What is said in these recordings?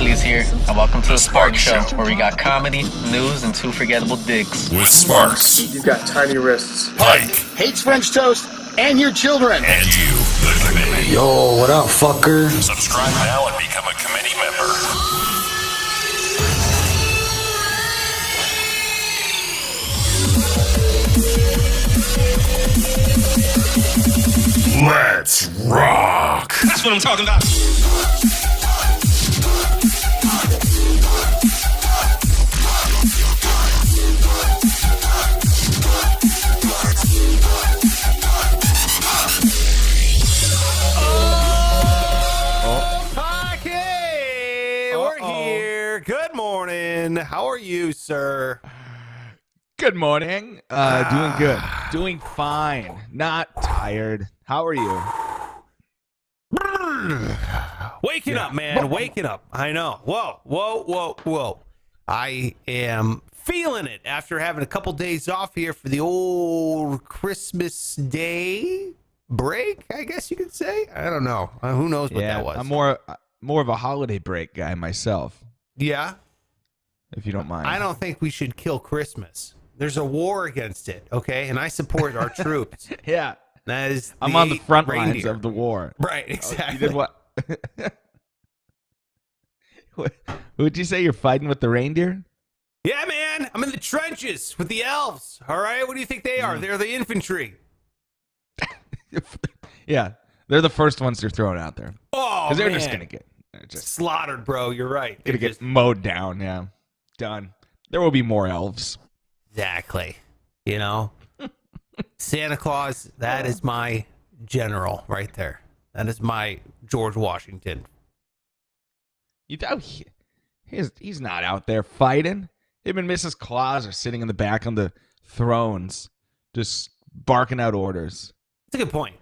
Leslie's here, and welcome to the Sparks Show, where we got comedy, news, and two forgettable digs. With Sparks. You've got tiny wrists. Pike. Hates French toast and your children. And you, the committee. Yo, what up, fucker? Subscribe now and become a committee member. Let's rock. That's what I'm talking about. Okay, we're here. Good morning. How are you, sir? Good morning. Doing good. Doing fine. Not tired. How are you? Waking up, man. Waking up. I know. Whoa. I am feeling it after having a couple days off here for the old Christmas Day break, I guess you could say. I don't know. Who knows what that was? I'm more of a holiday break guy myself, Yeah? if you don't mind. I don't think we should kill Christmas. There's a war against it, okay? And I support our troops. Yeah. That is I'm on the front lines reindeer. of the war. Right, You exactly. did what? Would you say you're fighting with the reindeer? Yeah, man. I'm in the trenches with the elves. All right? What do you think they are? They're the infantry. Yeah. They're the first ones they're throwing out there. Oh, Because they're man. just going to get Slaughtered, bro. You're right. gonna They're get mowed down. Yeah. Done. There will be more elves. Exactly. You know? Santa Claus, that is my general right there. That is my George Washington. You thought he's not out there fighting. Him and Mrs. Claus are sitting in the back on the thrones, just barking out orders. That's a good point.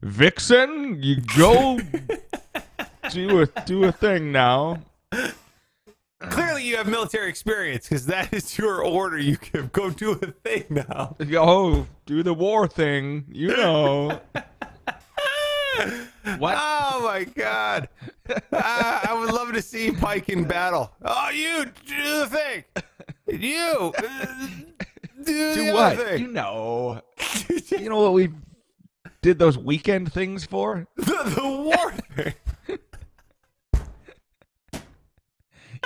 Vixen, you go do a thing now. Clearly, you have military experience because that is your order. You can go do a thing now. Go do the war thing, you know. What? Oh, my God. I would love to see Pike in battle. Oh, you do the thing. You do Do the what? other thing. You know what we did those weekend things for? The war thing.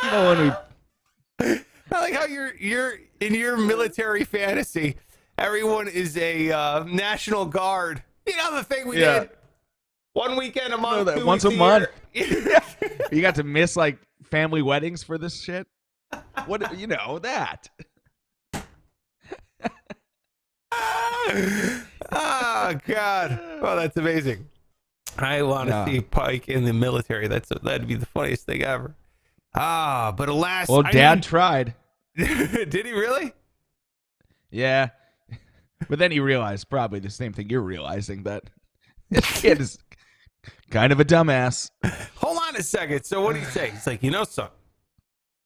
You know when we I like how you're in your military fantasy. Everyone is a National Guard. You know the thing we did one weekend a month, that 2 once weeks a month. year. You got to miss like family weddings for this shit. What you know that? Oh God! Oh, that's amazing. I want to see Pike in the military. That'd be the funniest thing ever. But alas, Well, Dad tried. did he really? Yeah. But then he realized probably the same thing you're realizing, that this kid is kind of a dumbass. Hold on a second. So what do you say? He's like, son,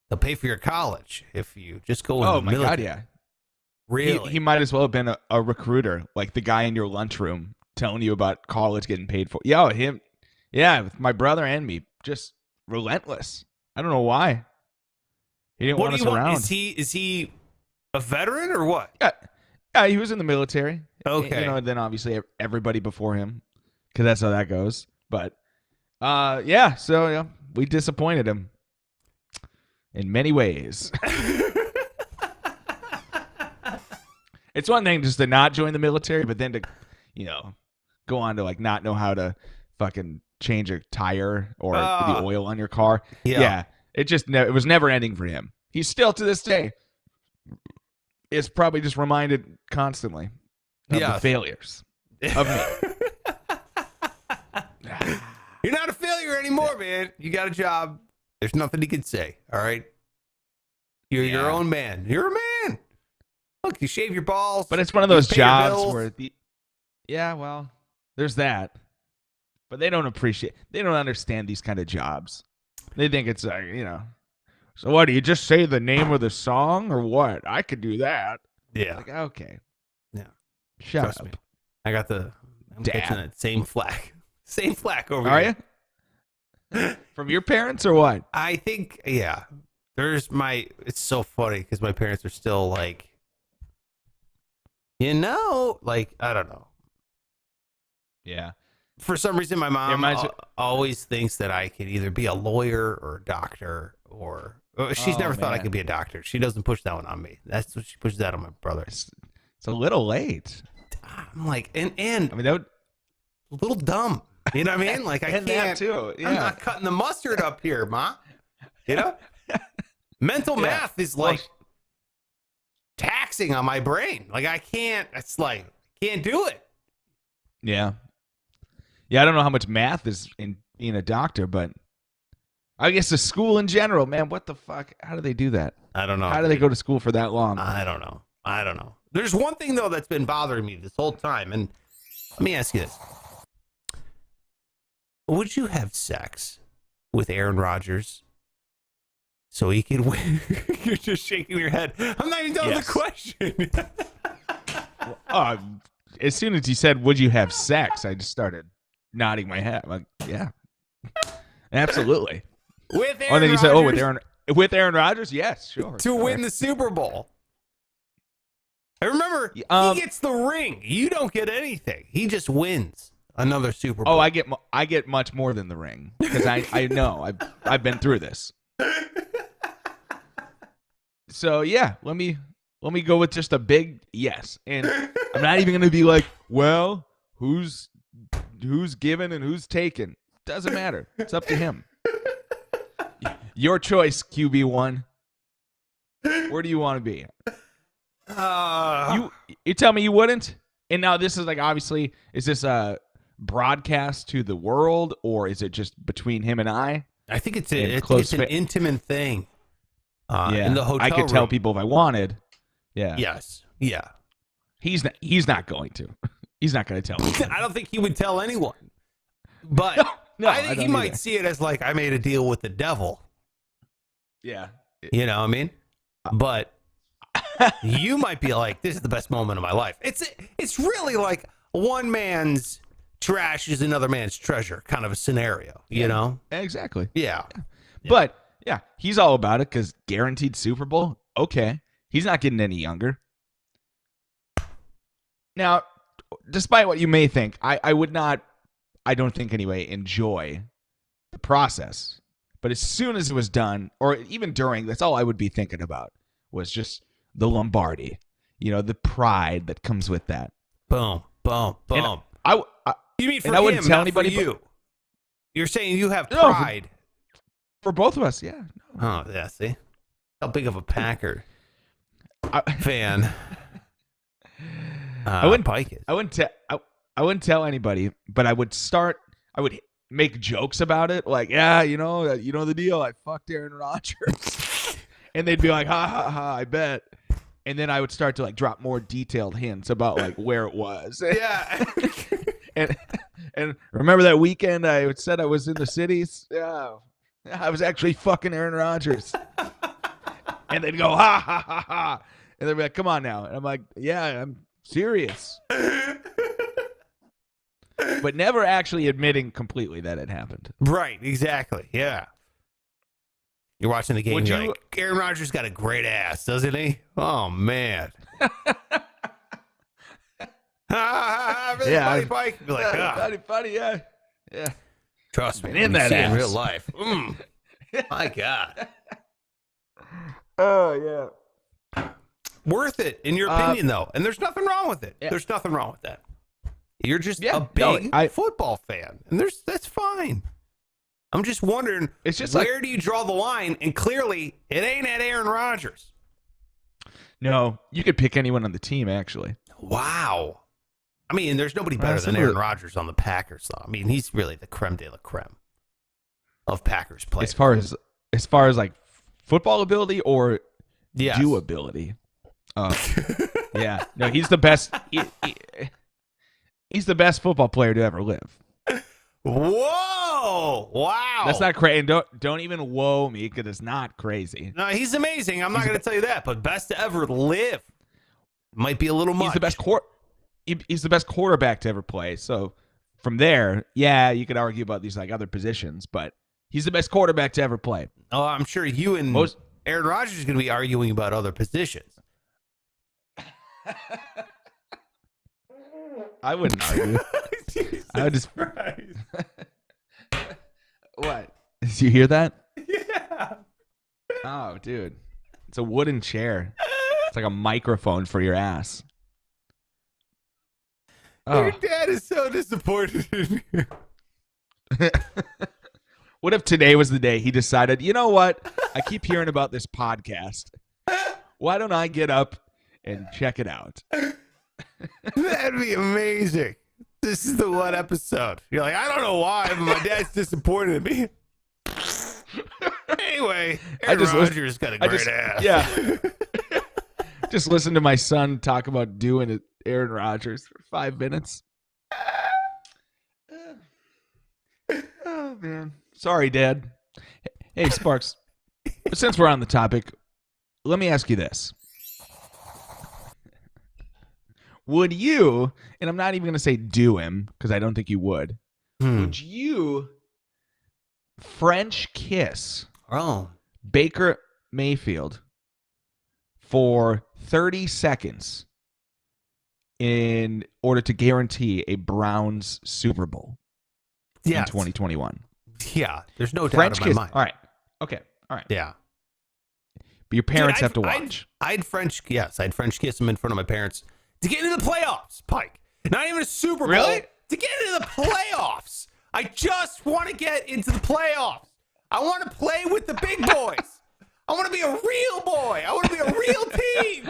they'll pay for your college if you just go in Oh the my military. God, yeah. Really? He might as well have been a recruiter, like the guy in your lunchroom telling you about college getting paid for. Yeah, him. Yeah, with my brother and me, just relentless. I don't know why. He didn't What want do us you want? around. Is he a veteran or what? Yeah, he was in the military. Okay. And then obviously everybody before him, because that's how that goes. But, yeah, so yeah, we disappointed him in many ways. It's one thing just to not join the military, but then to, go on to like not know how to fucking change a tire or the oil on your car. Yeah. It was never ending for him. He's still to this day is probably just reminded constantly of the failures of me. You're not a failure anymore, man. You got a job. There's nothing he can say. All right. You're your own man. You're a man. Look, you shave your balls. But it's one of those you pay your jobs bills. where well, there's that. But they don't understand these kind of jobs. They think it's like, so what, do you just say the name of the song or what? I could do that. Yeah. Like, okay. Yeah. Shut Trust up. me. I'm Dad. catching that same flack. Same flack over Are here. you? From your parents or what? I think, yeah. It's so funny because my parents are still like, like, I don't know. Yeah. For some reason, my mom reminds me- always thinks that I could either be a lawyer or a doctor she's never thought I man. could be a doctor. She doesn't push that one on me. That's what she pushes that on my brother. It's a little late. I'm like, and I mean, that would, a little dumb. You know what I mean? Like, I and can't. that too. Yeah. I'm not cutting the mustard up here, Ma. You know? Mental math is like taxing on my brain. Like, I can't do it. Yeah. Yeah, I don't know how much math is in being a doctor, but I guess the school in general, man, what the fuck? How do they do that? I don't know. How do they go to school for that long? I don't know. There's one thing, though, that's been bothering me this whole time. And let me ask you this. Would you have sex with Arron Rodgers so he could win? You're just shaking your head. I'm not even done with the question. As soon as he said, would you have sex, I just started nodding my head. I'm like, yeah, absolutely. With Arron And then you said, Rodgers with Arron Rodgers? Yes, sure. to win the Super Bowl. I remember he gets the ring. You don't get anything. He just wins another Super Bowl. Oh, I get much more than the ring because I know I've been through this. So yeah, let me go with just a big yes, and I'm not even gonna be like, well, who's given and who's taken? Doesn't matter. It's up to him. Your choice, QB1. Where do you want to be? You tell me you wouldn't. And now this is like, obviously, is this a broadcast to the world or is it just between him and I? I think it's an intimate thing. In the hotel I could tell room. people if I wanted. Yeah. Yes. Yeah. He's not going to. He's not going to tell me. I don't think he would tell anyone. But No, I think he don't might either. see it as like, I made a deal with the devil. Yeah. You know what I mean? But you might be like, this is the best moment of my life. It's really like one man's trash is another man's treasure kind of a scenario, you know? Exactly. Yeah. But yeah, he's all about it because guaranteed Super Bowl. Okay. He's not getting any younger. Now, despite what you may think, I would not, I don't think anyway, enjoy the process. But as soon as it was done, or even during, that's all I would be thinking about was just the Lombardi. You know, the pride that comes with that. Boom, boom, boom. And you mean for and I wouldn't him, tell not anybody, for you? You're saying you have No, pride. for both of us, yeah. Oh, yeah, see? How big of a Packer fan I wouldn't Pike is. I wouldn't tell anybody, but I would make jokes about it, like, yeah, you know the deal. I fucked Arron Rodgers, and they'd be like, ha ha ha, I bet. And then I would start to like drop more detailed hints about like where it was. Yeah. and remember that weekend I said I was in the cities? Yeah, I was actually fucking Arron Rodgers. And they'd go, ha ha ha ha, and they'd be like, come on now. And I'm like, yeah, I'm serious. But never actually admitting completely that it happened. Right, exactly. Yeah. You're watching the game, Would you're you- like, Arron Rodgers got a great ass, doesn't he? Oh, man. Really Yeah, funny, Pike. Be like, ah, funny, yeah. trust me. In when you that see it in ass. real life. My God. Oh, yeah. Worth it, in your opinion, though. And there's nothing wrong with it. Yeah. There's nothing wrong with that. You're just Yeah, a no, big football fan. And that's fine. I'm just wondering, It's just where do you draw the line? And clearly, it ain't at Arron Rodgers. No, you could pick anyone on the team, actually. Wow. I mean, there's nobody better than Arron Rodgers on the Packers, though. I mean, he's really the creme de la creme of Packers players. As far as like football ability or Yes. doability. Yeah. No, he's the best. He's the best football player to ever live. Whoa! Wow. That's not crazy. Don't even whoa me because it's not crazy. No, he's amazing. I'm not going to tell you that, but best to ever live might be a little much. He's the best he's the best quarterback to ever play. So from there, yeah, you could argue about these like other positions, but He's the best quarterback to ever play. Oh, I'm sure you and Aaron Rodgers are going to be arguing about other positions. I wouldn't argue. I would just. What? Did you hear that? Yeah. Oh, dude. It's a wooden chair. It's like a microphone for your ass. Your dad is so disappointed in you. What if today was the day he decided, you know what? I keep hearing about this podcast. Why don't I get up and check it out? That'd be amazing. This is the one episode. You're like, I don't know why, but my dad's disappointed in me. Anyway, Aaron Rodgers got a great ass. Yeah. Just listen to my son talk about doing it, Arron Rodgers, for 5 minutes. Oh, man. Sorry, Dad. Hey, Sparks. Since we're on the topic, let me ask you this. Would you, and I'm not even going to say do him, because I don't think you would, would you French kiss Baker Mayfield for 30 seconds in order to guarantee a Browns Super Bowl in 2021? Yeah, there's no doubt French in my kiss. mind. All right. Okay. All right. Yeah. But your parents have to watch. I'd French kiss him in front of my parents to get into the playoffs, Pike. Not even a Super Bowl. Really? To get into the playoffs. I just want to get into the playoffs. I want to play with the big boys. I want to be a real boy. I want to be a real team.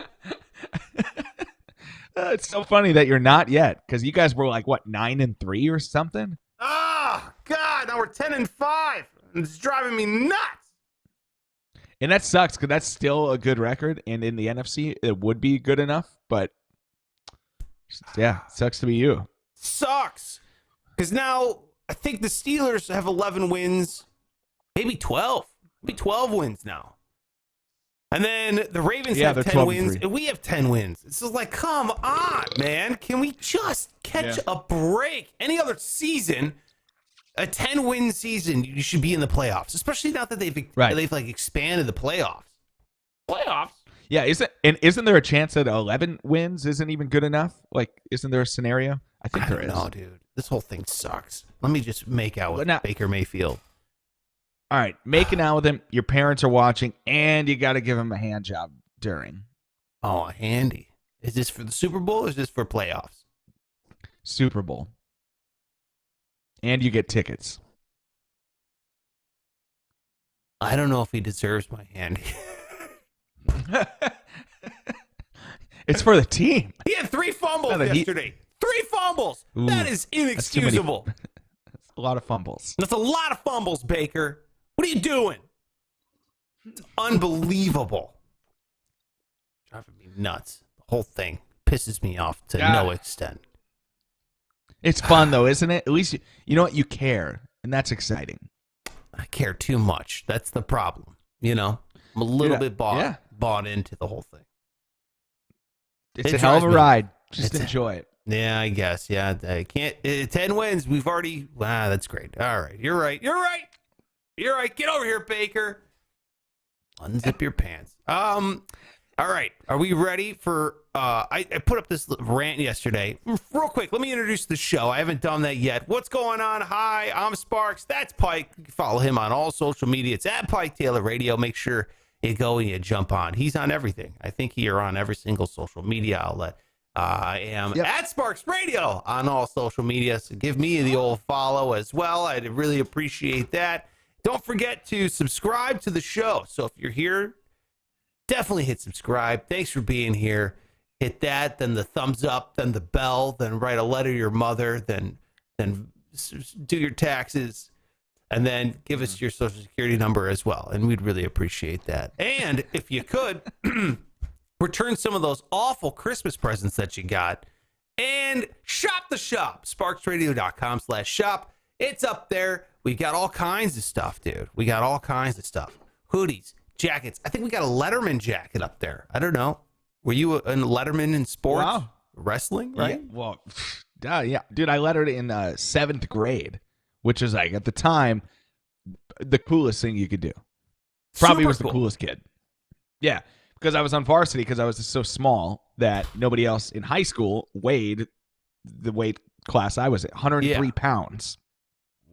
It's so funny that you're not yet, because you guys were like, what, 9-3 or something? Oh, God. Now we're 10-5. It's driving me nuts. And that sucks, because that's still a good record. And in the NFC, it would be good enough. But, yeah, sucks to be you. Sucks. Because now I think the Steelers have 11 wins, maybe 12. Maybe 12 wins now. And then the Ravens have 10 wins, and we have 10 wins. It's just like, come on, man. Can we just catch a break? Any other season, a 10-win season, you should be in the playoffs, especially now that they've like expanded the playoffs. Playoffs? Yeah, isn't there a chance that 11 wins isn't even good enough? Like, isn't there a scenario? I think there is. No, dude. This whole thing sucks. Let me just make out with Baker Mayfield. All right, making out with him. Your parents are watching, and you got to give him a hand job during. Oh, handy. Is this for the Super Bowl or is this for playoffs? Super Bowl. And you get tickets. I don't know if he deserves my hand. It's for the team. He had 3 fumbles yesterday. 3 fumbles. Ooh, that is inexcusable. That's a lot of fumbles. That's a lot of fumbles, Baker. What are you doing? It's unbelievable. Driving me nuts. The whole thing pisses me off to no extent. It's fun, though, isn't it? At least, you know what? You care, and that's exciting. I care too much. That's the problem. You know? I'm a little bit bought into the whole thing. It's a hell of a ride. Just enjoy it. Yeah, I guess. Yeah, I can't. 10 wins. We've already. Wow, that's great. All right. You're right. Get over here, Baker. Unzip your pants. All right. Are we ready for? I put up this rant yesterday. Real quick, let me introduce the show. I haven't done that yet. What's going on? Hi, I'm Sparks. That's Pike. You can follow him on all social media. It's at Pike Taylor Radio. Make sure you go and you jump on. He's on everything. I think you're on every single social media outlet. I am at Sparks Radio on all social media. So give me the old follow as well. I'd really appreciate that. Don't forget to subscribe to the show. So if you're here, definitely hit subscribe. Thanks for being here. Hit that, then the thumbs up, then the bell, then write a letter to your mother, then do your taxes, and then give us your social security number as well. And we'd really appreciate that. And if you could, return some of those awful Christmas presents that you got and shop the shop, sparksradio.com/shop. It's up there. We got all kinds of stuff, dude. We got all kinds of stuff. Hoodies, jackets. I think we got a Letterman jacket up there. I don't know. Were you in Letterman in sports? Wow. Wrestling, right? Yeah, well, yeah. Dude, I lettered in 7th grade, which is like, at the time, the coolest thing you could do. Probably Super was the cool. coolest kid. Yeah, because I was on varsity because I was so small that nobody else in high school weighed the weight class I was at, 103 pounds.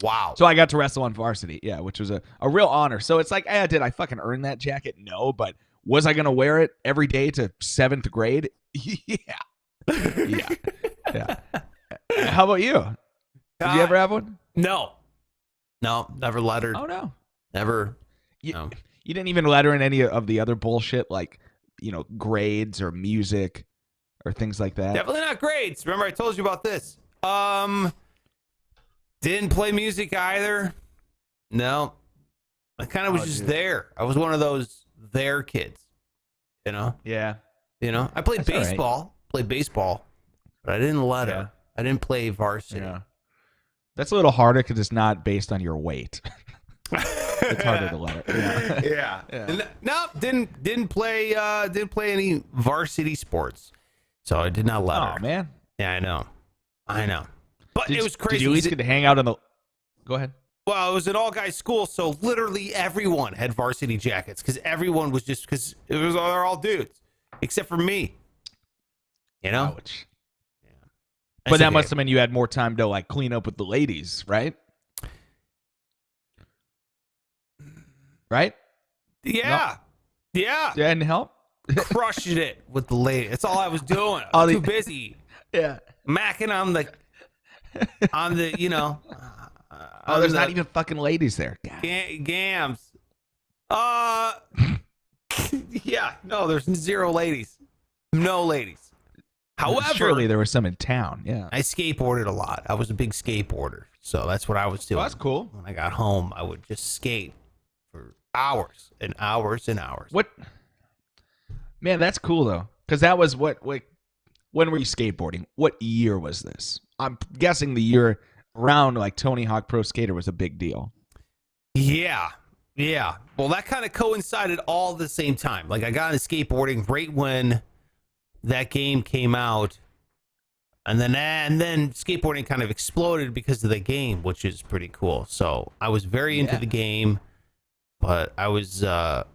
Wow. So I got to wrestle on varsity, yeah, which was a real honor. So it's like, did I fucking earn that jacket? No, but was I going to wear it every day to 7th grade? Yeah. Yeah. How about you? Did you ever have one? No, never lettered. Oh, no. Never. You, No. you didn't even letter in any of the other bullshit like, grades or music or things like that? Definitely not grades. Remember I told you about this. Didn't play music either. No. I kind of was just there. I was one of those there kids. Yeah. I played That's all right. baseball. Played baseball. But I didn't letter. Yeah. I didn't play varsity. Yeah. That's a little harder because it's not based on your weight. It's harder to letter. Yeah. Yeah. No, didn't play any varsity sports. So I did not letter. Oh, man. Yeah, I know. But it was crazy. Did you at least get to hang out in the... Go ahead. Well, it was an all-guys school, so literally everyone had varsity jackets because everyone was just... Because they're all dudes, except for me. Ouch. Yeah. But that must have meant you had more time to, like, clean up with the ladies, right? Right? Yeah. No. Yeah. Didn't help? Crushing it with the ladies. That's all I was doing. I was too busy Yeah. macking on the There's not even fucking ladies there. God. Gams. Yeah, no, there's zero ladies. No ladies. However, Surely there was some in town. Yeah. I skateboarded a lot. I was a big skateboarder. So that's what I was doing. Oh, that's cool. When I got home, I would just skate for hours and hours and hours. What? Man, that's cool, though. Because that was when were you skateboarding? What year was this? I'm guessing the year around like Tony Hawk Pro Skater was a big deal. Yeah. Yeah. Well, that kind of coincided all at the same time. Like I got into skateboarding right when that game came out. And then skateboarding kind of exploded because of the game, which is pretty cool. So I was very into the game, but I was into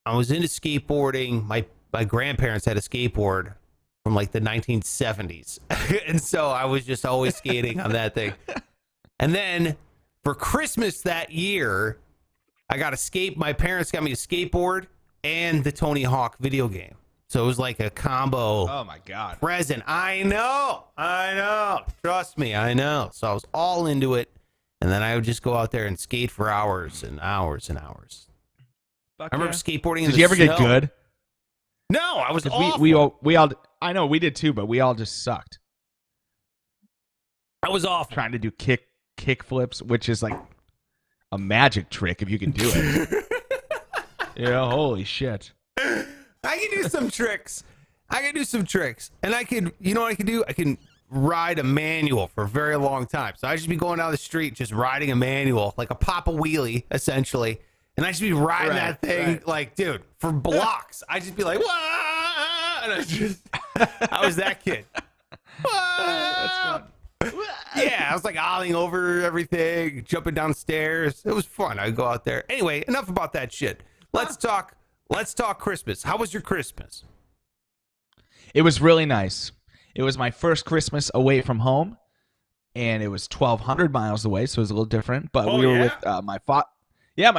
skateboarding. My grandparents had a skateboard from like the 1970s. And so I was just always skating on that thing. And then for Christmas that year, I got my parents got me a skateboard and the Tony Hawk video game. So it was like a combo. Oh my God. Present. I know. Trust me, I know. So I was all into it. And then I would just go out there and skate for hours and hours and hours. Fuck I remember skateboarding in Did the you ever get snow. good? No, I was awful. We all I know we did too, but we all just sucked. I was awful. Trying to do kick flips, which is like a magic trick if you can do it. Holy shit. I can do some tricks. And I could, you know what I can do? I can ride a manual for a very long time. So I should be going down the street just riding a manual, like a pop a wheelie, essentially. And I should be riding that thing, like, dude, for blocks. I just be like, wah! And I was that kid. That's fun. Yeah, I was like olling over everything, jumping downstairs. It was fun. I'd go out there. Anyway, enough about that shit. Let's talk Christmas. How was your Christmas? It was really nice. It was my first Christmas away from home, and it was 1,200 miles away, so it was a little different. But we were with my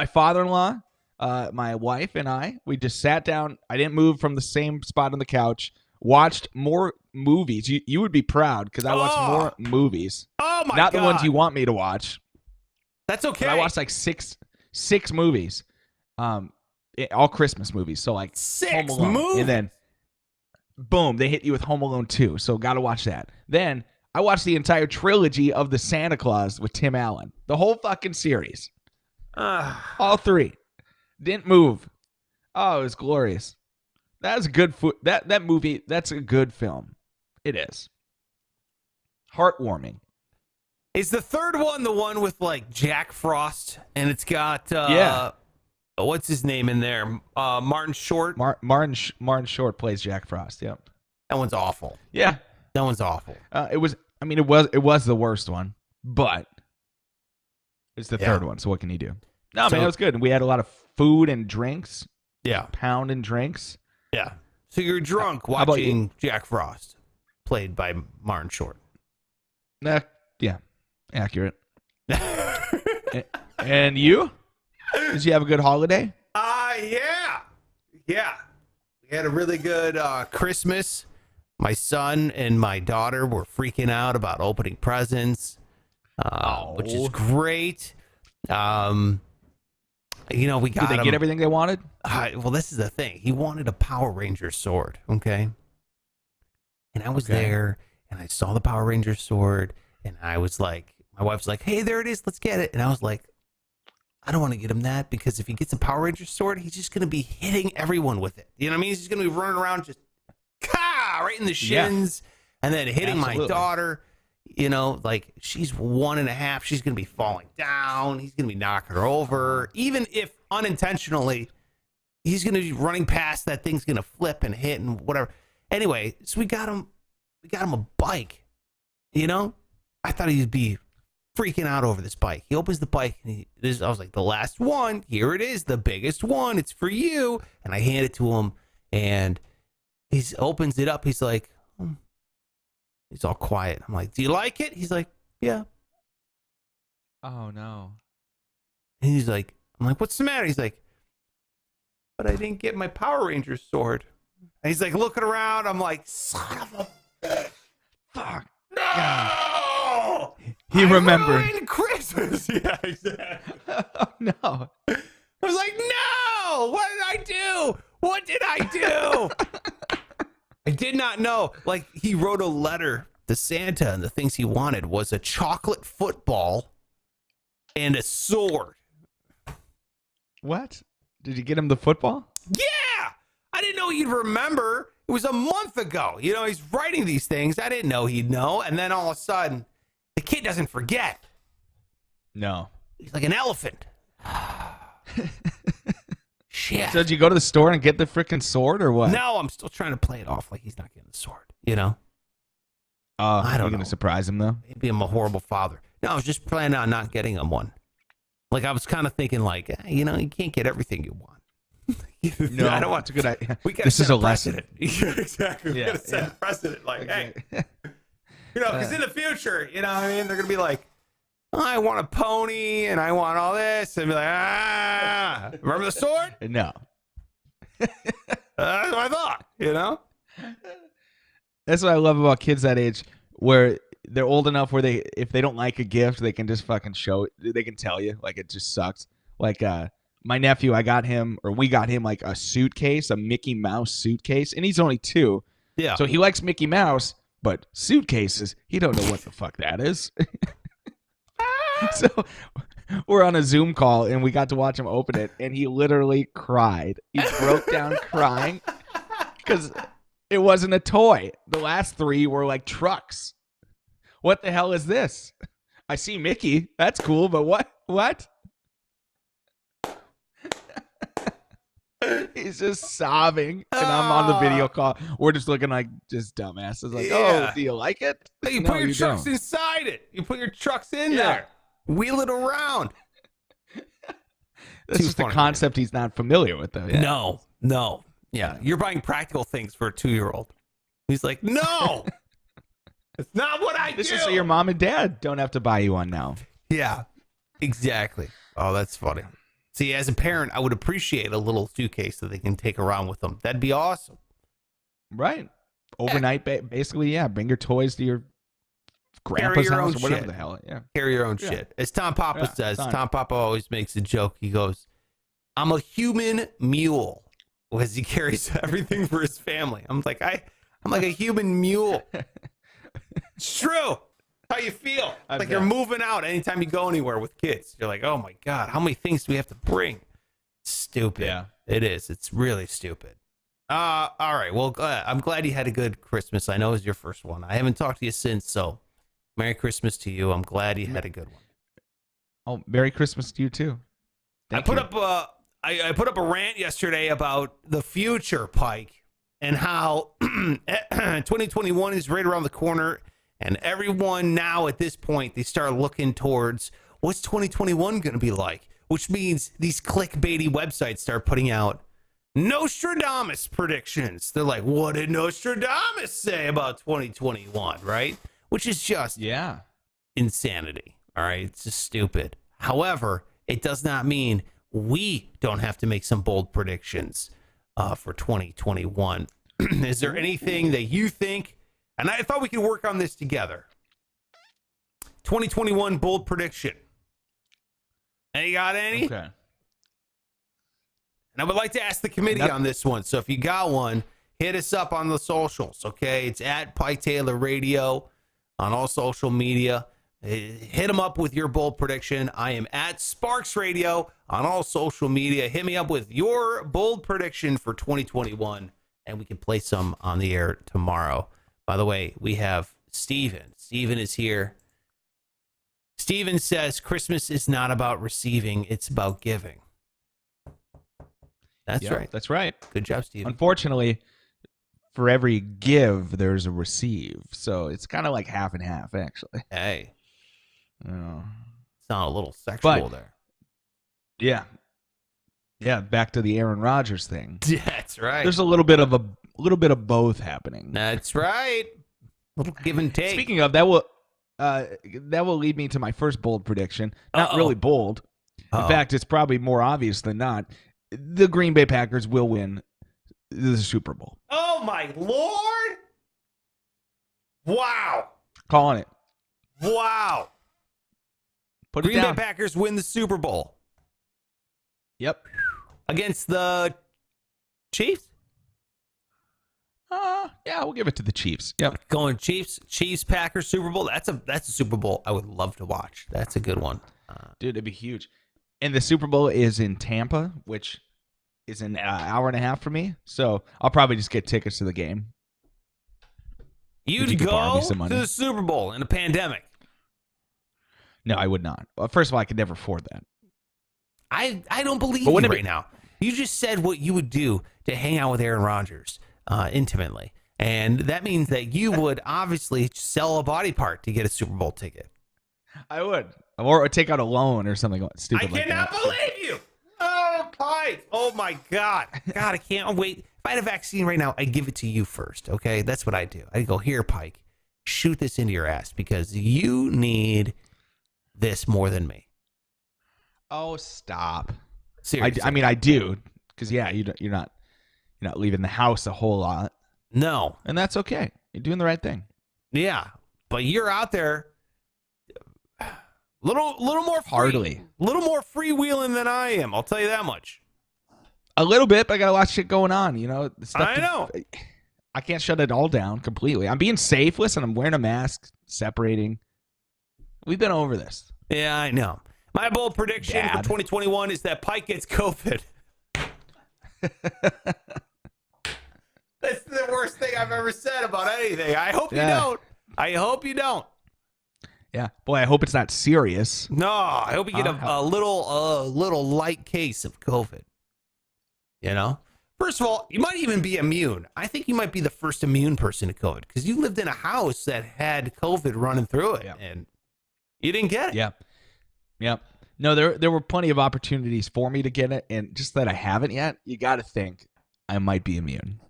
father-in-law, my wife, and I. We just sat down. I didn't move from the same spot on the couch. Watched more movies. You would be proud because I watched more movies. Oh my Not God. the ones you want me to watch. That's okay. But I watched like six movies. All Christmas movies. So like Home Alone. movies. And then boom, they hit you with Home Alone 2. So got to watch that. Then I watched the entire trilogy of the Santa Claus with Tim Allen. The whole fucking series. All three. Didn't move. Oh, it was glorious. That's a good that movie, that's a good film. It is. Heartwarming. Is the third one the one with like Jack Frost and it's got what's his name in there? Martin Short. Martin Short plays Jack Frost. Yep. That one's awful. Yeah. That one's awful. It was the worst one, but It's the Yeah. third one. So what can you do? No, So- man, it was good. And we had a lot of food and drinks, Yeah. pound and drinks. Yeah. So you're drunk How about you? watching Jack Frost, played by Martin Short. Yeah, accurate. And you? Did you have a good holiday? Yeah. Yeah. We had a really good Christmas. My son and my daughter were freaking out about opening presents, which is great. We got Did they get everything they wanted? well, this is the thing. He wanted a Power Ranger sword, okay? And I was there, and I saw the Power Ranger sword, and I was like, my wife's like, hey, there it is. Let's get it. And I was like, I don't want to get him that because if he gets a Power Ranger sword, he's just going to be hitting everyone with it. You know what I mean? He's just going to be running around just right in the shins and then hitting my daughter. You know, like she's 1.5. She's going to be falling down. He's going to be knocking her over. Even if unintentionally, he's going to be running past that thing's going to flip and hit and whatever. Anyway, so we got him a bike. You know, I thought he'd be freaking out over this bike. He opens the bike and I was like, the last one, here it is, the biggest one. It's for you. And I hand it to him and he opens it up. He's like, he's all quiet. I'm like, do you like it? He's like, yeah. Oh, no. And he's like, I'm like, what's the matter? He's like, but I didn't get my Power Ranger sword. And he's like looking around. I'm like, son of a bitch. Fuck. No! He remembered. I ruined Christmas. Yeah, exactly. Oh, no. I was like, no! What did I do? What did I do? I did not know. Like, he wrote a letter to Santa, and the things he wanted was a chocolate football and a sword. What? Did you get him the football? Yeah! I didn't know he'd remember. It was a month ago. You know, he's writing these things. I didn't know he'd know. And then all of a sudden, the kid doesn't forget. No. He's like an elephant. Shit. So did you go to the store and get the freaking sword or what? No, I'm still trying to play it off like he's not getting the sword. You know? I don't know. know. Going to surprise him, though? Maybe I'm a horrible father. No, I was just planning on not getting him one. Like, I was kind of thinking, like, you know, you can't get everything you want. No, I don't want it's a good idea. This is a lesson. Yeah, exactly. We Yeah, gotta set a precedent. Like, hey, you know, because in the future, you know what I mean? They're going to be like, oh, I want a pony and I want all this. And be like, remember the sword? No. That's what I thought, you know? That's what I love about kids that age, where they're old enough where if they don't like a gift, they can just fucking show it. They can tell you, like, it just sucks. Like, my nephew, we got him like a suitcase, a Mickey Mouse suitcase, and he's only 2. Yeah. So he likes Mickey Mouse, but suitcases, he don't know what the fuck that is. So we're on a Zoom call, and we got to watch him open it, and he literally cried. He broke down crying because it wasn't a toy. The last 3 were like trucks. What the hell is this? I see Mickey. That's cool, but what? He's just sobbing, and I'm on the video call. We're just looking like just dumbasses. Like, Yeah. oh, do you like it? Hey, you No, put your trucks don't. inside it. You put your trucks in Yeah. there. Wheel it around. That's Too just funny, a concept he's not familiar with, though. Yeah. No. Yeah, you're buying practical things for a 2-year-old. He's like, no, it's not what I This do. is so your mom and dad don't have to buy you one now. Yeah, exactly. Oh, that's funny. See, as a parent, I would appreciate a little suitcase that they can take around with them. That'd be awesome. Right. Overnight, basically, yeah. Bring your toys to your Carry grandpa's your house own or whatever shit. the hell. Yeah. Carry your own Yeah. shit. As Tom Papa Yeah, says, fine. Tom Papa always makes a joke. He goes, I'm a human mule. Because he carries everything for his family. I'm like a human mule. It's true. How you feel. Like you're moving out anytime you go anywhere with kids. You're like, oh my God, how many things do we have to bring? Stupid. Yeah. It is. It's really stupid. All right. Well, I'm glad you had a good Christmas. I know it was your first one. I haven't talked to you since, so Merry Christmas to you. I'm glad you had a good one. Oh, Merry Christmas to you, too. I put up a rant yesterday about the future, Pike, and how 2021 is right around the corner, and everyone now at this point, they start looking towards what's 2021 going to be like? Which means these clickbaity websites start putting out Nostradamus predictions. They're like, what did Nostradamus say about 2021, right? Which is just insanity, all right? It's just stupid. However, it does not mean we don't have to make some bold predictions for 2021. Is there anything that you think, and I thought we could work on this together, 2021 bold prediction? Any got any? Okay. And I would like to ask the committee on this one. So if you got one, hit us up on the socials, okay? It's at Pike Taylor Radio on all social media. Hit them up with your bold prediction. I am at Sparks Radio on all social media. Hit me up with your bold prediction for 2021, and we can play some on the air tomorrow. By the way, we have Steven. Steven is here. Steven says Christmas is not about receiving, it's about giving. That's right. That's right. Good job, Steven. Unfortunately, for every give, there's a receive. So it's kind of like half and half, actually. Hey. Oh. Sound a little sexual there. Yeah. Yeah, back to the Arron Rodgers thing. That's right. There's a little bit of both happening. That's right. Little give and take. Speaking of, that will lead me to my first bold prediction. Not really bold. In fact, it's probably more obvious than not. The Green Bay Packers will win the Super Bowl. Oh my Lord! Wow. Calling it. Wow. Put it Green down. Bay Packers win the Super Bowl. Yep. Against the Chiefs? Yeah, we'll give it to the Chiefs. Yep. Going Chiefs, Packers, Super Bowl. That's a Super Bowl I would love to watch. That's a good one. Dude, it'd be huge. And the Super Bowl is in Tampa, which is an hour and a half for me. So I'll probably just get tickets to the game. You'd you could borrow go me some to money. the Super Bowl in a pandemic. No, I would not. Well, first of all, I could never afford that. I don't believe But you wouldn't it right now. You just said what you would do to hang out with Arron Rodgers intimately. And that means that you would obviously sell a body part to get a Super Bowl ticket. I would. Or take out a loan or something stupid I like that. cannot believe you. Oh, Pike. Oh, my God. God, I can't wait. If I had a vaccine right now, I'd give it to you first, okay? That's what I do. I'd go, here, Pike, shoot this into your ass because you need this more than me. Oh, stop. Seriously. I mean, I do. Because, yeah, you're not leaving the house a whole lot. No. And that's okay. You're doing the right thing. Yeah. But you're out there little more Hardly. little more freewheeling than I am. I'll tell you that much. A little bit, but I got a lot of shit going on, the stuff I know. I can't shut it all down completely. I'm being safe. Listen, I'm wearing a mask, separating. We've been over this. Yeah, I know. My bold prediction for Dad. 2021 is that Pike gets COVID. That's the worst thing I've ever said about anything. I hope you don't. I hope you don't. Yeah. Boy, I hope it's not serious. No, I hope you get a little light case of COVID. First of all, you might even be immune. I think you might be the first immune person to COVID because you lived in a house that had COVID running through it, and you didn't get it. Yep. No, there were plenty of opportunities for me to get it, and just that I haven't yet, you got to think I might be immune.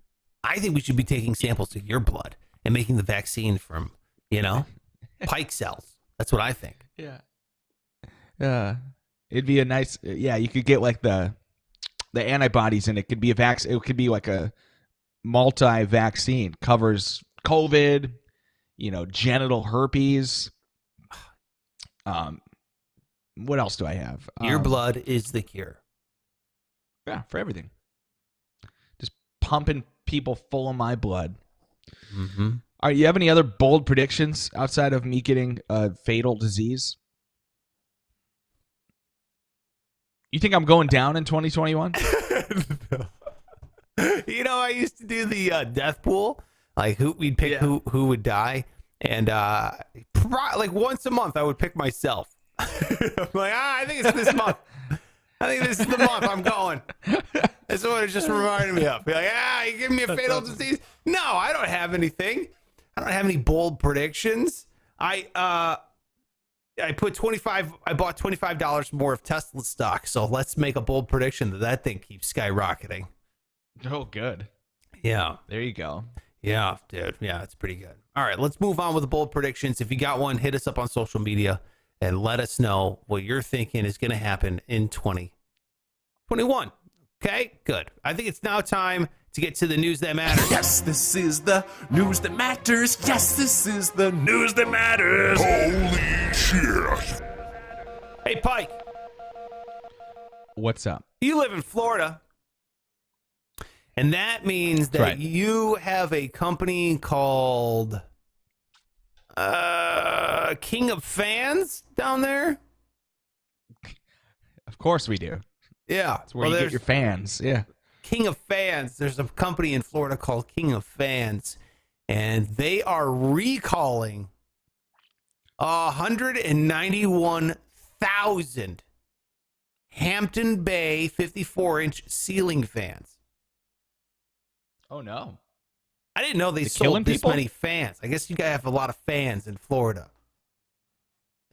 I think we should be taking samples of your blood and making the vaccine from, Pike cells. That's what I think. Yeah. It'd be a nice. Yeah, you could get like the antibodies, and it could be a vaccine. It could be like a multi-vaccine, covers COVID, genital herpes. What else do I have? Your blood is the cure. Yeah, for everything. Just pumping people full of my blood. Mm-hmm. All right, you have any other bold predictions outside of me getting a fatal disease? You think I'm going down in 2021? I used to do the death pool, like we'd pick who would die, and like once a month I would pick myself. I'm like, I think it's this month. I think this is the month I'm going. That's what it just reminded me of. Be like, you giving me a fatal disease? No, I don't have anything. I don't have any bold predictions. I bought $25 more of Tesla stock. So let's make a bold prediction that thing keeps skyrocketing. Oh, good. Yeah. There you go. Yeah, dude. Yeah, it's pretty good. All right, let's move on with the bold predictions. If you got one, hit us up on social media and let us know what you're thinking is going to happen in 2021. Okay, good. I think it's now time to get to the news that matters. Yes, this is the news that matters. Yes, this is the news that matters. Holy shit. Hey, Pike, What's up? you live in Florida, and that means that Right. you have a company called King of Fans down there. Of course we do. Yeah, That's where you get your fans. Yeah. King of Fans. There's a company in Florida called King of Fans, and they are recalling 191,000 Hampton Bay 54-inch ceiling fans. Oh, no. I didn't know they They're killing sold this people? many fans. I guess you guys have a lot of fans in Florida.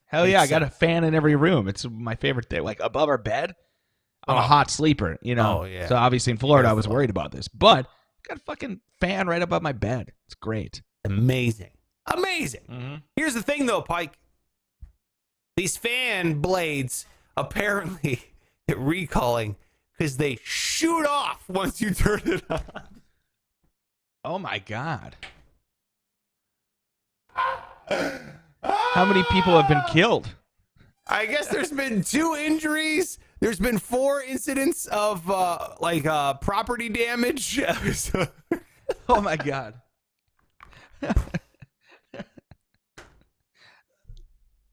Hell yeah, I Makes got a fan in every room. It's my favorite thing. Like above our bed, I'm Oh. a hot sleeper, you know. Oh, yeah. So obviously in Florida, I was Careful. worried about this. But got a fucking fan right above my bed. It's great. Amazing. Amazing. Mm-hmm. Here's the thing, though, Pike. These fan blades apparently get recalling because they shoot off once you turn it on. Oh my God. How many people have been killed? I guess there's been 2 injuries. There's been 4 incidents of property damage. Oh my God.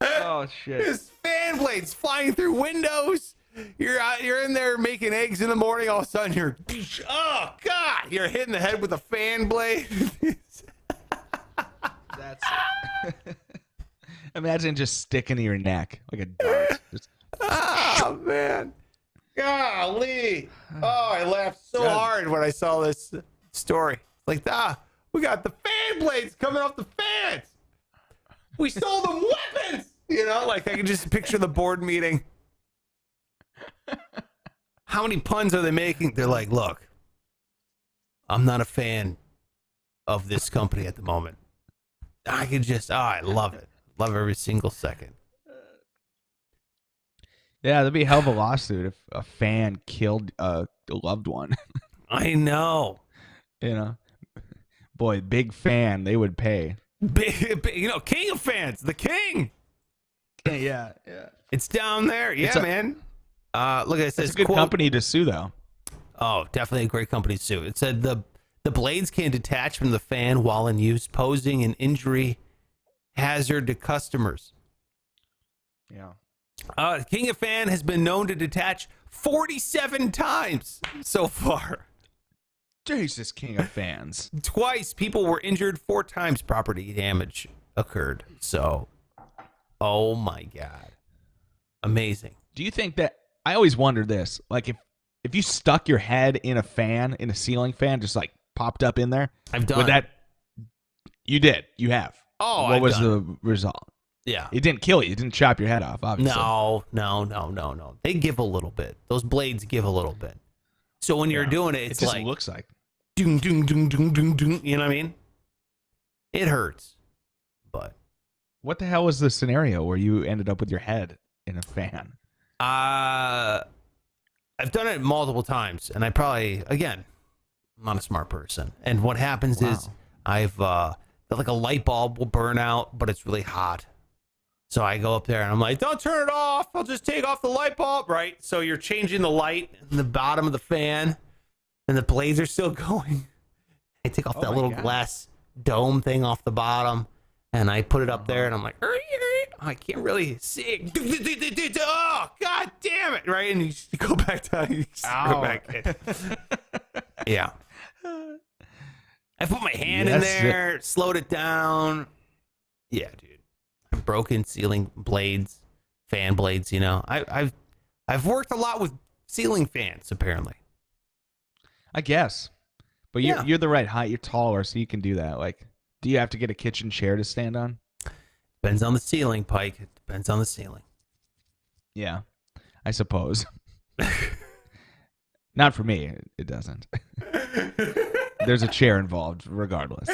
Oh shit. There's fan blades flying through windows. You're in there making eggs in the morning. All of a sudden, oh God, you're hitting the head with a fan blade. That's Imagine just sticking to your neck like a dart. Just, Oh man, golly! Oh, I laughed so Good. hard when I saw this story. Like, we got the fan blades coming off the fans. We sold them weapons. You know, like I can just picture the board meeting. How many puns are they making? They're like, look, I'm not a fan of this company at the moment. I could just, I love it. Love every single second. yeah, that'd be a hell of a lawsuit if a fan killed a loved one. I know. You know, boy, big fan, they would pay. Big, King of Fans, the king. Yeah. It's down there. Yeah, It's a- man. Look, it says It's a good quote, company to sue, though. Oh, definitely a great company to sue. It said the blades can detach from the fan while in use, posing an injury hazard to customers. Yeah. King of Fan has been known to detach 47 times so far. Jesus, King of Fans. Twice people were injured, 4 times property damage occurred. So, oh my God. Amazing. Do you think that I always wondered this, like if you stuck your head in a fan, in a ceiling fan, just like popped up in there, I've done would that you did. You have. Oh, what I've was done the result? Yeah. It didn't kill you. It didn't chop your head off, obviously. No. They give a little bit. Those blades give a little bit. So when you're doing it, It it's just like looks like. doom, doom, doom, doom, doom, doom. You know what I mean? It hurts. But What the hell was the scenario where you ended up with your head in a fan? I've done it multiple times, and I probably, again, I'm not a smart person. And what happens is I've like a light bulb will burn out, but it's really hot. So I go up there and I'm like, don't turn it off. I'll just take off the light bulb. Right. So you're changing the light in the bottom of the fan and the blades are still going. I take off that my little God. glass dome thing off the bottom and I put it up there and I'm like, I can't really see. Oh, God damn it. Right. And you just go back down. You just go back in. Yeah. I put my hand in Yes. there, slowed it down. Yeah, dude. I've broken ceiling blades, fan blades. You know, I've worked a lot with ceiling fans. Apparently, I guess. But Yeah. you're the right height. You're taller, so you can do that. Like, do you have to get a kitchen chair to stand on? depends on the ceiling, Pike. It Depends on the ceiling. Yeah, I suppose. Not for me. It doesn't. There's a chair involved, regardless.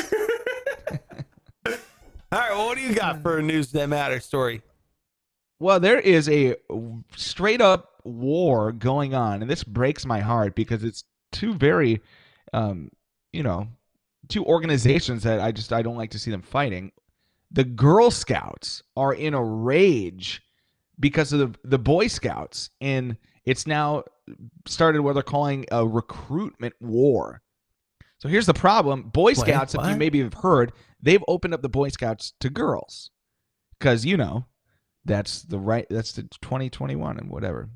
All right, well, what do you got for a news that matters story? Well, there is a straight up war going on, and this breaks my heart because it's two very, two organizations that I don't like to see them fighting. The Girl Scouts are in a rage because of the Boy Scouts, and it's now started what they're calling a recruitment war. So here's the problem. Boy Scouts, if you maybe have heard, they've opened up the Boy Scouts to girls because, that's the 2021 and whatever.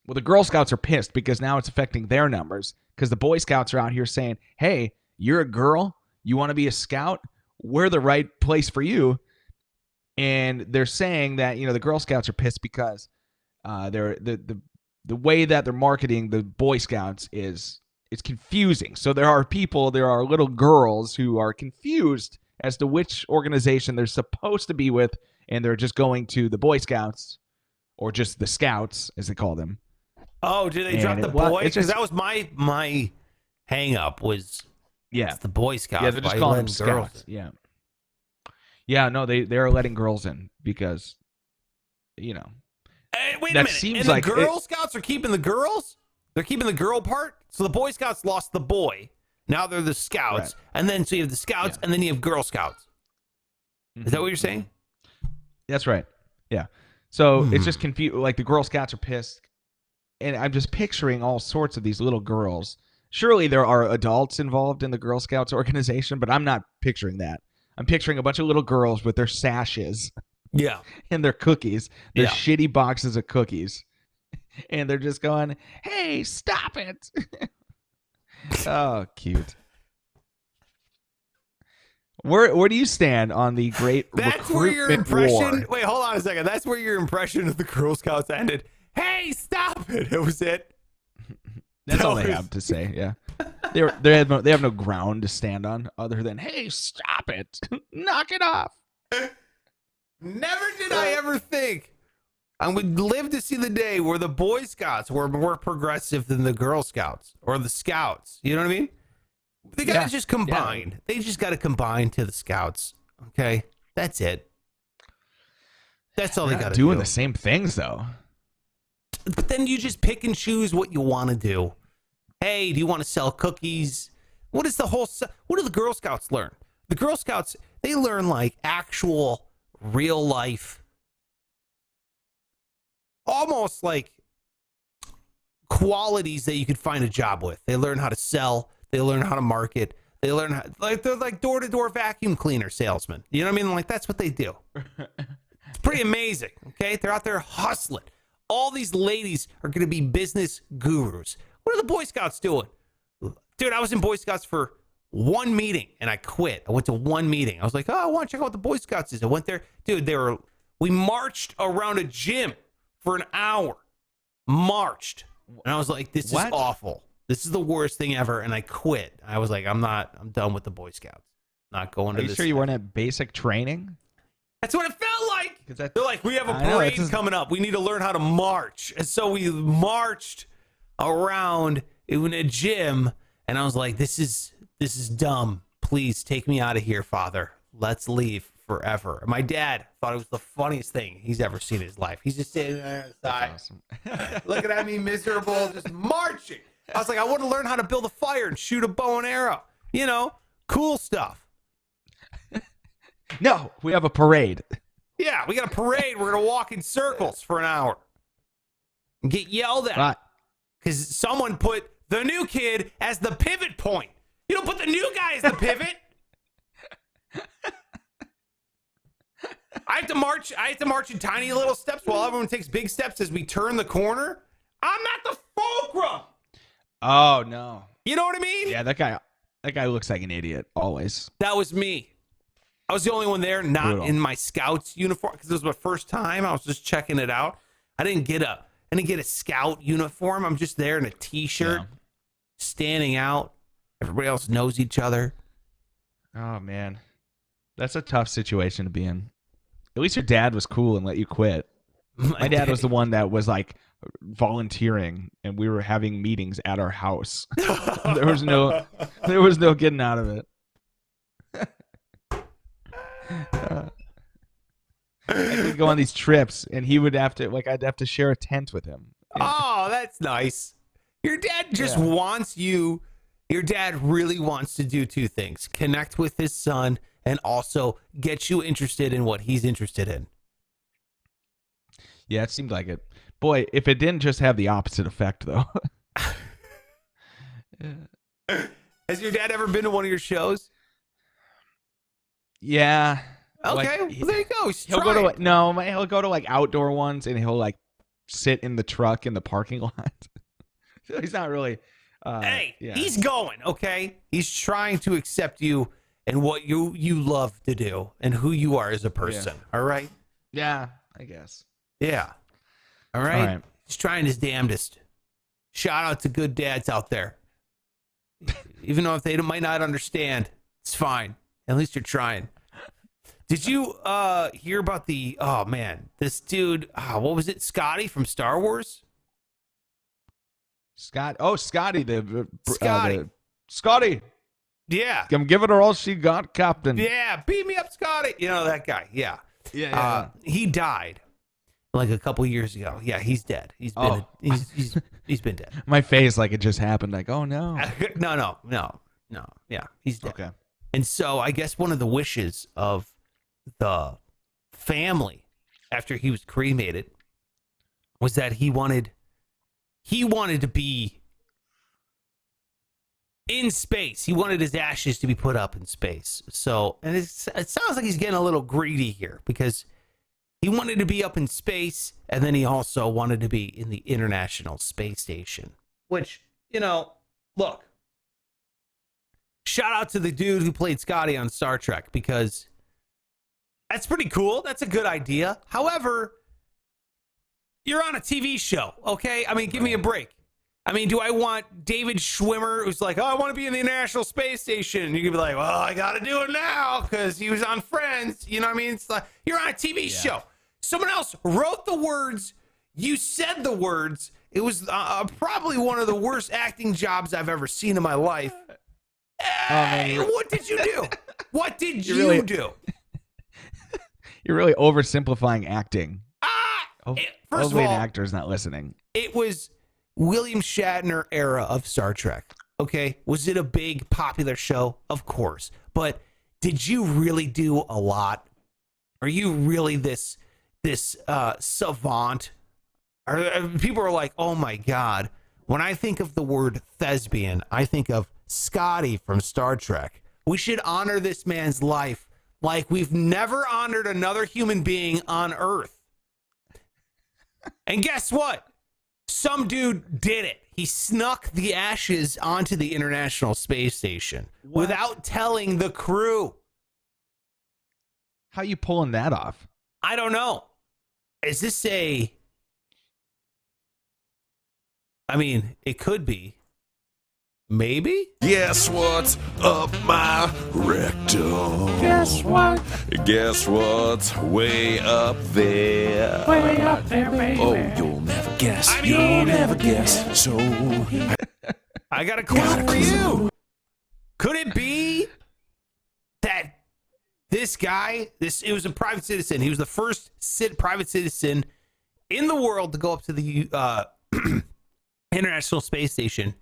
Well, the Girl Scouts are pissed because now it's affecting their numbers because the Boy Scouts are out here saying, hey, you're a girl, you want to be a scout, we're the right place for you. And they're saying that, the Girl Scouts are pissed because they're the way that they're marketing the Boy Scouts it's confusing. So there are little girls who are confused as to which organization they're supposed to be with, and they're just going to the Boy Scouts or just the Scouts, as they call them. Oh, did they drop the boy? Because that was my hang up was it's the Boy Scouts. Yeah, they're just calling them Scouts. Yeah. Yeah, no, they're letting girls in because, Hey, wait a that minute. seems and like the Girl Scouts are keeping the girls? They're keeping the girl part? So the Boy Scouts lost the boy. Now they're the Scouts. Right. And then so you have the Scouts, and then you have Girl Scouts. Is that what you're saying? That's right. Yeah. So it's just confused. Like the Girl Scouts are pissed. And I'm just picturing all sorts of these little girls. Surely there are adults involved in the Girl Scouts organization, but I'm not picturing that. I'm picturing a bunch of little girls with their sashes. Yeah. And their cookies. Their shitty boxes of cookies. And they're just going, hey, stop it. Oh, cute. Where do you stand on the great That's where your impression. Wait, hold on a second. That's where your impression of the Girl Scouts ended. Hey, stop it! It was it. That's all they have to say. Yeah, they have no ground to stand on other than hey, stop it, knock it off. Never did I ever think I would live to see the day where the Boy Scouts were more progressive than the Girl Scouts or the Scouts. You know what I mean? They got to just combine. Yeah. They just got to combine to the Scouts. Okay, that's it. That's all they got to do. Doing the same things though. But then you just pick and choose what you want to do. Hey, do you want to sell cookies? What is the whole? What do the Girl Scouts learn? The Girl Scouts, they learn like actual real life, almost like qualities that you could find a job with. They learn how to sell. They learn how to market. They learn how, like they're like door-to-door vacuum cleaner salesmen. You know what I mean? Like that's what they do. It's pretty amazing. Okay, they're out there hustling. All these ladies are going to be business gurus. What are the Boy Scouts doing? Dude, I was in Boy Scouts for one meeting and I quit. I went to one meeting. I was like, oh, I want to check out what the Boy Scouts is. I went there. Dude, we marched around a gym for an hour. Marched. And I was like, this is awful. This is the worst thing ever. And I quit. I was like, I'm done with the Boy Scouts. Not going to this. Are you sure you weren't at basic training? That's what it felt like. They're like, we have a parade coming up. We need to learn how to march. And so we marched around in a gym. And I was like, this is dumb. Please take me out of here, Father. Let's leave forever. My dad thought it was the funniest thing he's ever seen in his life. He's just sitting there on the side, awesome. Looking at me miserable, just marching. I was like, I want to learn how to build a fire and shoot a bow and arrow. You know, cool stuff. No, we have a parade. Yeah, we got a parade. We're going to walk in circles for an hour and get yelled at because someone put the new kid as the pivot point. You don't put the new guy as the pivot. I have to march in tiny little steps while everyone takes big steps as we turn the corner. I'm not the fulcrum. Oh, no. You know what I mean? Yeah, that guy looks like an idiot always. That was me. I was the only one there not in my Scouts uniform because it was my first time. I was just checking it out. I didn't get a Scout uniform. I'm just there in a T-shirt, standing out. Everybody else knows each other. Oh, man. That's a tough situation to be in. At least your dad was cool and let you quit. My dad was the one that was like volunteering, and we were having meetings at our house. there was no getting out of it. I could go on these trips, and he would have to I'd have to share a tent with him. Oh, that's nice. Your dad just wants you. Your dad really wants to do two things: connect with his son and also get you interested in what he's interested in. Yeah, it seemed like it. Boy, if it didn't just have the opposite effect, though. Has your dad ever been to one of your shows? Yeah. Okay, well, there you go. He'll go to like outdoor ones, and he'll like sit in the truck in the parking lot. So he's not really. He's going. Okay, he's trying to accept you and what you love to do and who you are as a person. Yeah. All right. Yeah, I guess. Yeah. All right. He's trying his damnedest. Shout out to good dads out there. Even though if they might not understand, it's fine. At least you're trying. Did you hear about this dude, what was it, Scotty from Star Wars? Scotty. Scotty. Yeah. I'm giving her all she got, Captain. Yeah, beat me up, Scotty. You know that guy. Yeah. Yeah. He died like a couple years ago. Yeah, he's dead. He's been dead. My face like it just happened. Like, oh no. No. Yeah, he's dead. Okay. And so I guess one of the wishes of the family after he was cremated was that he wanted to be in space. He wanted his ashes to be put up in space. So, and it sounds like he's getting a little greedy here because he wanted to be up in space, and then he also wanted to be in the International Space Station, which, look, shout out to the dude who played Scotty on Star Trek because that's pretty cool. That's a good idea. However, you're on a TV show, okay? I mean, give me a break. I mean, do I want David Schwimmer, who's like, I want to be in the International Space Station? And you can be like, well, I got to do it now because he was on Friends. You know what I mean? It's like, you're on a TV show. Someone else wrote the words. You said the words. It was probably one of the worst acting jobs I've ever seen in my life. What did you do? What did you do? You're really oversimplifying acting. First of all, an actor's not listening. It was William Shatner era of Star Trek. Okay, was it a big popular show? Of course, but did you really do a lot? Are you really this savant? People are like, oh my god. When I think of the word thespian, I think of Scotty from Star Trek. We should honor this man's life like we've never honored another human being on Earth. And guess what? Some dude did it. He snuck the ashes onto the International Space Station without telling the crew. How you pulling that off? I don't know. Is this it could be. Maybe? Guess what's up my rectum? Guess what? Guess what's way up there? Way up there, baby. Oh, you'll never guess. You'll never guess. So, I got a clue for you. Could it be that this guy, it was a private citizen. He was the first private citizen in the world to go up to the International Space Station,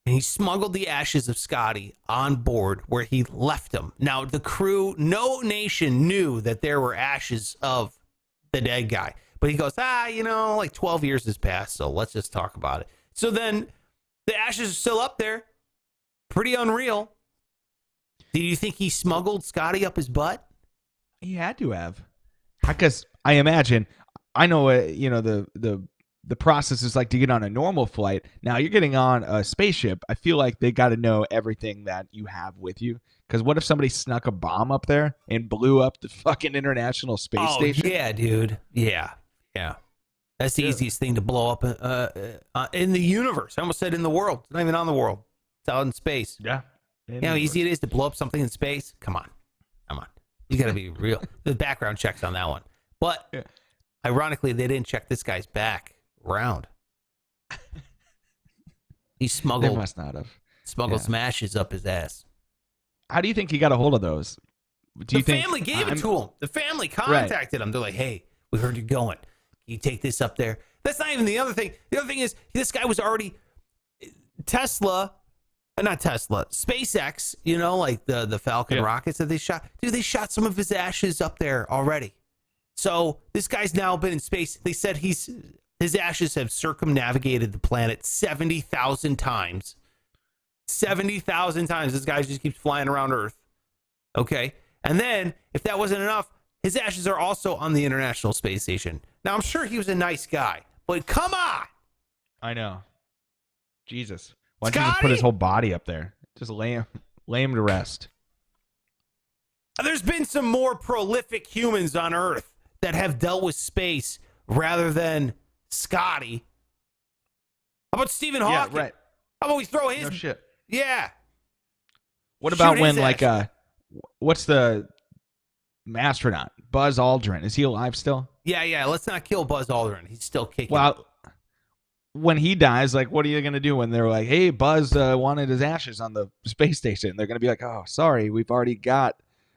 and he smuggled the ashes of Scotty on board where he left them. Now, the crew, no nation knew that there were ashes of the dead guy. But he goes, 12 years has passed, so let's just talk about it. So then the ashes are still up there. Pretty unreal. Do you think he smuggled Scotty up his butt? He had to have. Because I imagine, I know, the process is like to get on a normal flight. Now you're getting on a spaceship. I feel like they got to know everything that you have with you. Because what if somebody snuck a bomb up there and blew up the fucking International Space Station? Yeah, dude. Yeah. That's the easiest thing to blow up in the universe. I almost said in the world. It's not even on the world. It's out in space. Yeah. You know how easy it is to blow up something in space? Come on. You got to be real. The background checks on that one. But ironically, they didn't check this guy's back around. He They smuggled must not have. some ashes up his ass. How do you think he got a hold of those? Do you The think family gave it to him. The family contacted him. They're like, "Hey, we heard you're going. Can you take this up there?" That's not even the other thing. The other thing is this guy was already SpaceX, you know, like the Falcon rockets that they shot. Dude, they shot some of his ashes up there already. So this guy's now been in space. They said his ashes have circumnavigated the planet 70,000 times. 70,000 times. This guy just keeps flying around Earth. Okay. And then, if that wasn't enough, his ashes are also on the International Space Station. Now, I'm sure he was a nice guy, but come on. I know. Jesus. Why don't you just put his whole body up there? Just lay him to rest. There's been some more prolific humans on Earth that have dealt with space rather than Scotty. How about Stephen Hawking? Yeah, right. How about we throw his... No shit. Yeah. What about Shoot when, his like, ass. what's the astronaut? Buzz Aldrin. Is he alive still? Yeah. Let's not kill Buzz Aldrin. He's still kicking. Well, when he dies, like, what are you going to do when they're like, hey, Buzz wanted his ashes on the space station? They're going to be like, oh, sorry, we've already got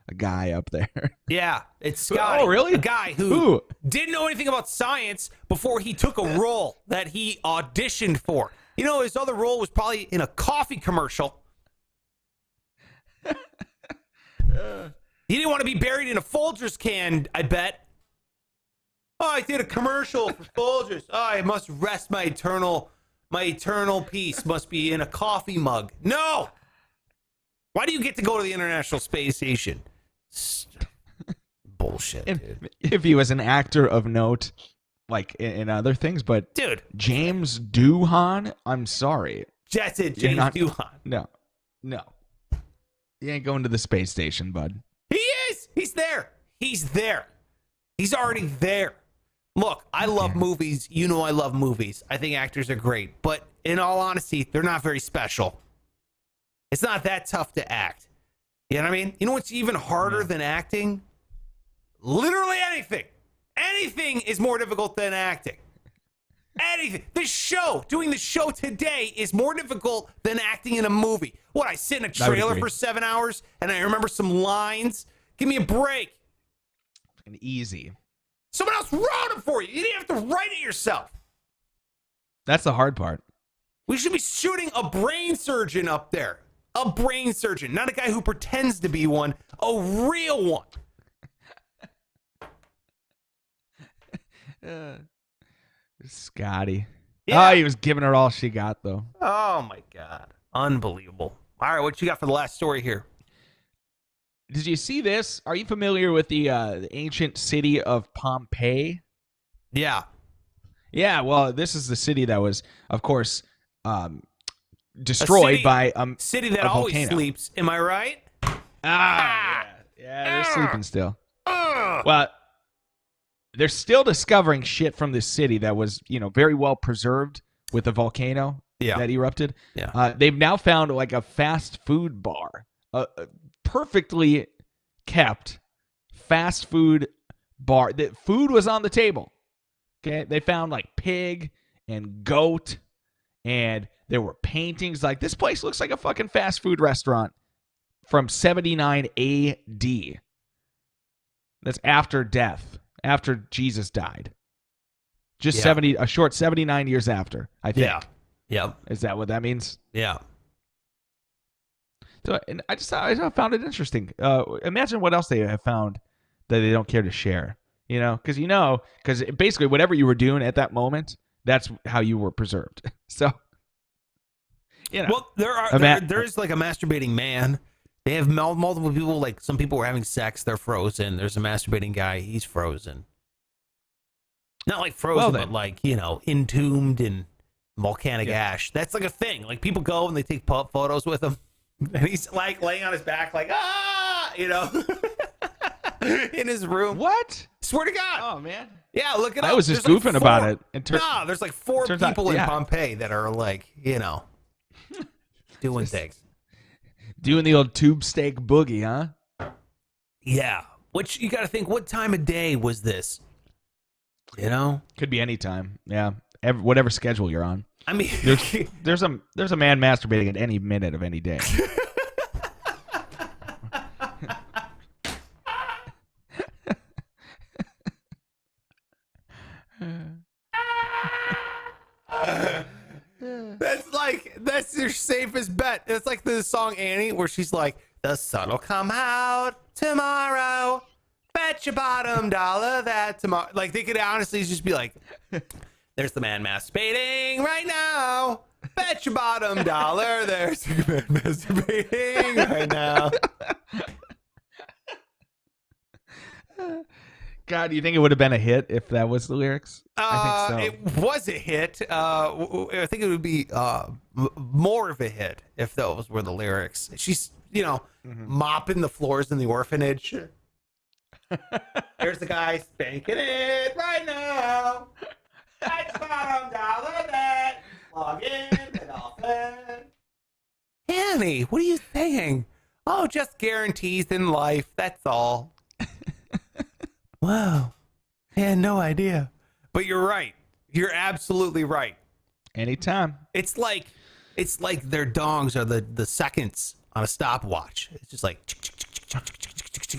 a guy up there. Yeah, it's Scotty. Oh, really? A guy who didn't know anything about science before he took a role that he auditioned for. You know, his other role was probably in a coffee commercial. He didn't want to be buried in a Folgers can, I bet. Oh, I did a commercial for Folgers. Oh, I must rest my eternal peace must be in a coffee mug. No! Why do you get to go to the International Space Station? Bullshit, dude. If he was an actor of note, like in other things, but Dude. James Doohan, I'm sorry. That's it, You're James not- Doohan. No. You ain't going to the space station, bud. He is. He's there. He's already there. Look, I love movies. You know I love movies. I think actors are great. But in all honesty, they're not very special. It's not that tough to act. You know what I mean? You know what's even harder than acting? Literally anything. Anything is more difficult than acting. Anything. Doing the show today is more difficult than acting in a movie. What, I sit in a trailer for 7 hours and I remember some lines? Give me a break. Fucking easy. Someone else wrote it for you. You didn't have to write it yourself. That's the hard part. We should be shooting a brain surgeon up there. A brain surgeon. Not a guy who pretends to be one. A real one. Scotty. Yeah. Oh, he was giving her all she got, though. Oh, my God. Unbelievable. All right, what you got for the last story here? Did you see this? Are you familiar with the ancient city of Pompeii? Yeah. Yeah, well, this is the city that was, of course, destroyed by city that a always volcano. sleeps. Am I right? Yeah, they're sleeping still. Well, they're still discovering shit from this city that was, very well preserved with the volcano that erupted. Yeah. They've now found like a fast food bar, a perfectly kept fast food bar. The food was on the table. Okay, they found like pig and goat, and there were paintings. Like, this place looks like a fucking fast food restaurant from 79 AD. That's after death, after Jesus died. Just a short 79 years after, I think. Yeah. Yep. Is that what that means? Yeah. So, and I found it interesting. Imagine what else they have found that they don't care to share. Because basically whatever you were doing at that moment, that's how you were preserved. So, Well, there is like a masturbating man. They have multiple people. Like, some people were having sex, they're frozen. There's a masturbating guy, he's frozen. Not like frozen, but like, entombed in volcanic ash. That's like a thing. Like, people go and they take photos with him, and he's like laying on his back, like in his room. What? Swear to God. Oh, man. Yeah, look it up. I was just There's goofing like about it. No, there's like four people in Pompeii that are like, doing things. Doing the old tube steak boogie, huh? Yeah. Which you got to think, what time of day was this? You know? Could be any time. Yeah. Whatever schedule you're on. I mean, There's a man masturbating at any minute of any day. that's your safest bet. It's like the song Annie, where she's like, "The sun'll come out tomorrow. Bet your bottom dollar that tomorrow." Like, they could honestly just be like, "There's the man masturbating right now. Bet your bottom dollar there's the man masturbating right now." God, do you think it would have been a hit if that was the lyrics? I think so. It was a hit. I think it would be more of a hit if those were the lyrics. She's, mopping the floors in the orphanage. There's the guy spanking it right now. That's bottom dollar that. Log in the dolphin. Annie, what are you saying? Oh, just guarantees in life. That's all. Wow. I had no idea. But you're right. You're absolutely right. Anytime. It's like their dongs are the seconds on a stopwatch. It's just like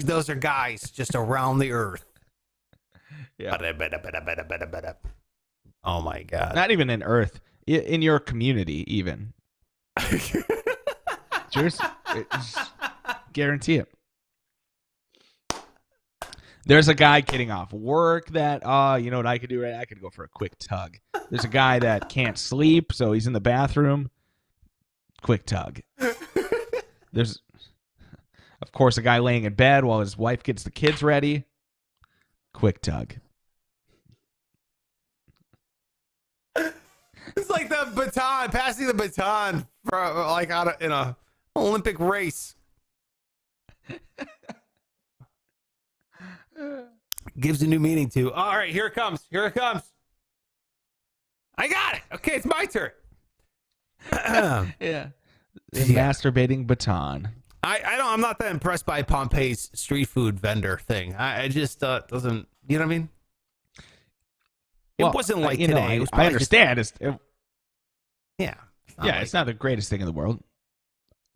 those are guys just around the earth. Yeah. Oh my God. Not even in Earth. In your community, even. Cheers. Guarantee it. There's a guy getting off work that, you know what I could do, right? I could go for a quick tug. There's a guy that can't sleep, so he's in the bathroom. Quick tug. There's, of course, a guy laying in bed while his wife gets the kids ready. Quick tug. It's like the baton, passing the baton for like in a Olympic race. Gives a new meaning to. All right, here it comes. Here it comes. I got it. Okay, it's my turn. Yeah. The masturbating baton. I'm not that impressed by Pompeii's street food vendor thing. I just doesn't. You know what I mean? It wasn't like today. It was I understand. yeah. It's not the greatest thing in the world.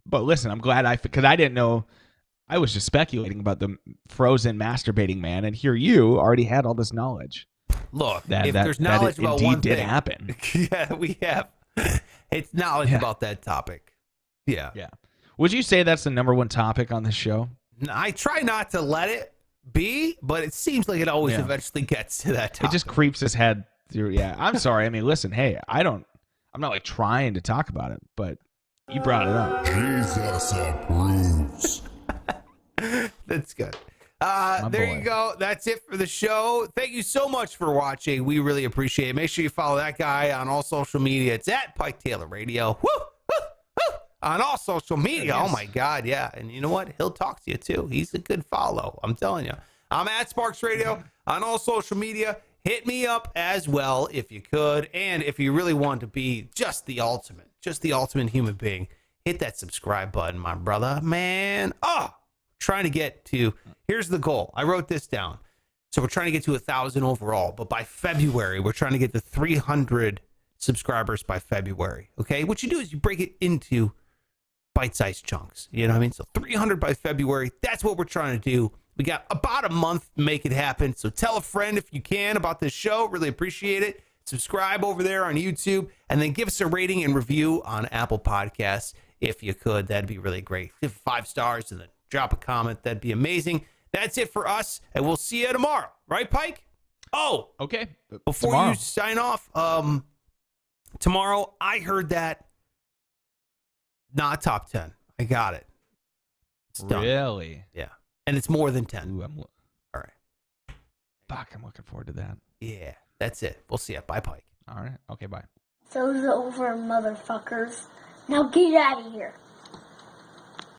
But listen, I'm glad because I didn't know. I was just speculating about the frozen masturbating man, and here you already had all this knowledge. Look, if there's knowledge about indeed one did thing, happen. Yeah, we have. It's knowledge about that topic. Yeah. Yeah. Would you say that's the number one topic on this show? I try not to let it be, but it seems like it always eventually gets to that topic. It just creeps his head through. Yeah. I'm sorry. I mean, listen, hey, I'm not like trying to talk about it, but you brought it up. Jesus approves. That's good. There you go. That's it for the show. Thank you so much for watching. We really appreciate it. Make sure you follow that guy on all social media. It's at Pike Taylor Radio. Woo! Woo! Woo! On all social media. Yes. Oh my God, yeah. And you know what? He'll talk to you too. He's a good follow. I'm telling you. I'm at Sparks Radio on all social media. Hit me up as well if you could. And if you really want to be just the ultimate human being, hit that subscribe button, my brother. Man. Trying to get to, here's the goal. I wrote this down. So we're trying to get to 1,000 overall, but by February, we're trying to get to 300 subscribers by February. Okay. What you do is you break it into bite-sized chunks. You know what I mean? So 300 by February. That's what we're trying to do. We got about a month to make it happen. So tell a friend if you can about this show. Really appreciate it. Subscribe over there on YouTube, and then give us a rating and review on Apple Podcasts if you could. That'd be really great. Give 5 stars and then drop a comment. That'd be amazing. That's it for us, and we'll see you tomorrow. Right, Pike? Oh, okay. Before you sign off, tomorrow I heard that not top 10. I got it. It's done. Really? Yeah. And it's more than 10. Ooh, All right. Fuck, I'm looking forward to that. Yeah, that's it. We'll see you. Bye, Pike. All right. Okay, bye. Show's over, motherfuckers. Now get out of here.